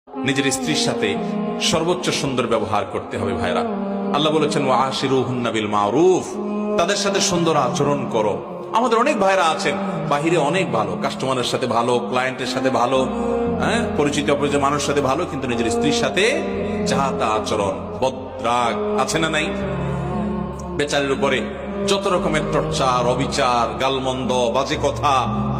নিজের স্ত্রীর সাথে সর্বোচ্চ সুন্দর ব্যবহার করতে হবে ভাইরা। আল্লাহ বলেছেন ওয়াশিরুহুন্না বিল মারুফ, তাদের সাথে সুন্দর আচরণ করো। আমাদের অনেক ভাইরা আছেন বাহিরে অনেক ভালো, কাস্টমারের সাথে ভালো, ক্লায়েন্টের সাথে ভালো, পরিচিত অপরিচিত মানুষের সাথে ভালো, কিন্তু নিজের স্ত্রীর সাথে যা তা আচরণ, বদরাগ আছে না নাই? বেচারের উপরে যত রকমের টর্চার, অবিচার, গালমন্দ, বাজে কথা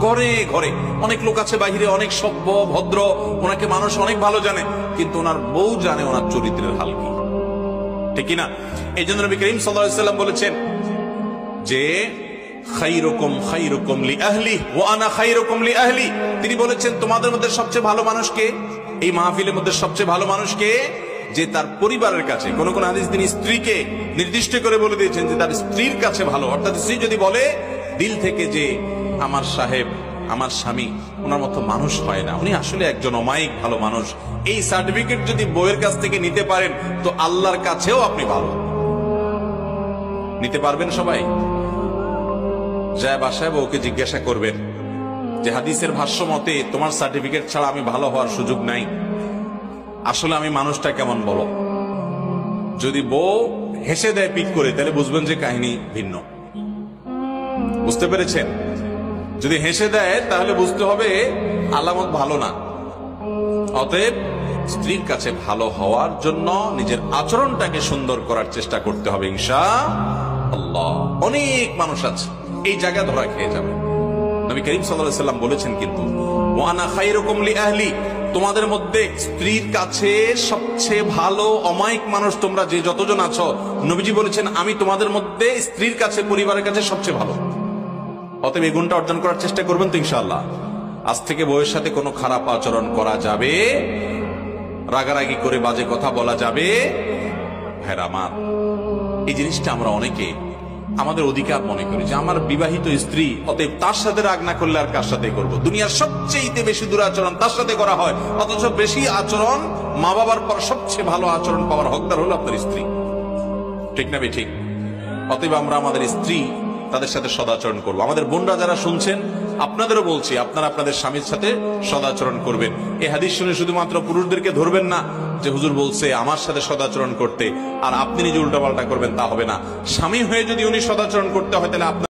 ঘরে ঘরে। অনেক লোক আছে বাহিরে অনেক সভ্য ভদ্র, ওনাকে মানুষ অনেক ভালো জানে, কিন্তু ওনার বউ জানে ওনার চরিত্রের হাল কি, ঠিক কিনা? এই জন্য নবী করিম সাল্লাল্লাহু আলাইহি ওয়াসাল্লাম বলেছেন যে খায়রুকুম খায়রুকুম লিআহলিহি ওয়া আনা খায়রুকুম লিআহলি। তিনি বলেছেন তোমাদের মধ্যে সবচেয়ে ভালো মানুষ কে? এই মাহফিলের মধ্যে সবচেয়ে ভালো মানুষ কে? যে তার পরিবারের কাছে, কোন কোন হাদিস তিনি স্ত্রীকে নির্দিষ্ট করে বলে দিয়েছেন যে তার স্ত্রীর কাছে ভালো। অর্থাৎ স্ত্রী যদি বলে দিল থেকে যে আমার সাহেব, আমার স্বামী ওনার মতো মানুষ হয় না, উনি আসলে একজন অমায়িক ভালো মানুষ, এই সার্টিফিকেট যদি বউয়ের কাছ থেকে নিতে পারেন তো আল্লাহর কাছেও আপনি ভালো নিতে পারবেন। সবাই যায় বাসায় বউকে জিজ্ঞাসা করবেন যে হাদিসের ভাষ্য মতে তোমার সার্টিফিকেট ছাড়া আমি ভালো হওয়ার সুযোগ নাই, আসলে আমি মানুষটা কেমন বলো। যদি বউ হেসে দেয় পিক করে, তাহলে বুঝবেন যে কাহিনী ভিন্ন। বুঝতে পেরেছেন? যদি হেসে দেয় তাহলে বুঝতে হবে আলামত ভালো না। অতএব স্ত্রীর কাছে ভালো হওয়ার জন্য নিজের আচরণটাকে সুন্দর করার চেষ্টা করতে হবে ইনশাআল্লাহ। অনেক মানুষ আছে এই জায়গা ধরা খেয়ে যাবে। নবী করিম সাল্লাল্লাহু আলাইহি ওয়াসাল্লাম বলেছেন কিন্তু ওয়া আনা খায়রুকুম লিআহলি, তোমাদের মধ্যে স্ত্রীর কাছে সবচেয়ে ভালো অমায়িক মানুষ তোমরা যে যতজন আছো, নবীজি বলেছেন আমি তোমাদের মধ্যে স্ত্রীর কাছে, পরিবারের কাছে সবচেয়ে ভালো। অতএব এই গুণটা অর্জন করার চেষ্টা করবেন তো ইনশাআল্লাহ। আজ থেকে বউয়ের সাথে কোনো খারাপ আচরণ করা যাবে, রাগারাগি করে বাজে কথা বলা যাবে ভাইরা আমার। এই জিনিসটা আমরা অনেকে আমাদের অধিকার মনে করি যে আমার বিবাহিত স্ত্রী, অতএব তার সাথে রাগ না করলে আর কার সাথে করবো। দুনিয়ার সবচেয়ে বেশি দুরাচরণ তার সাথে করা হয়, অথচ বেশি আচরণ মা বাবার পর সবচেয়ে ভালো আচরণ পাওয়ার হকদার হলো আপনার স্ত্রী, ঠিক না ঠিক? অতএব আমরা আমাদের স্ত্রী তাদের সাথে সদাচরণ করবো। আমাদের বোনরা যারা শুনছেন আপনাদেরও বলছি, আপনারা আপনাদের স্বামীর সাথে সদাচরণ করবেন। এই হাদিস শুনে শুধুমাত্র পুরুষদেরকে ধরবেন না যে হুজুর বলছে আমার সাথে সদাচরণ করতে, আর আপনি নিজে উল্টাপাল্টা করবেন, তা হবে না। স্বামী হয়ে যদি উনি সদাচরণ করতে হয় তাহলে আপনার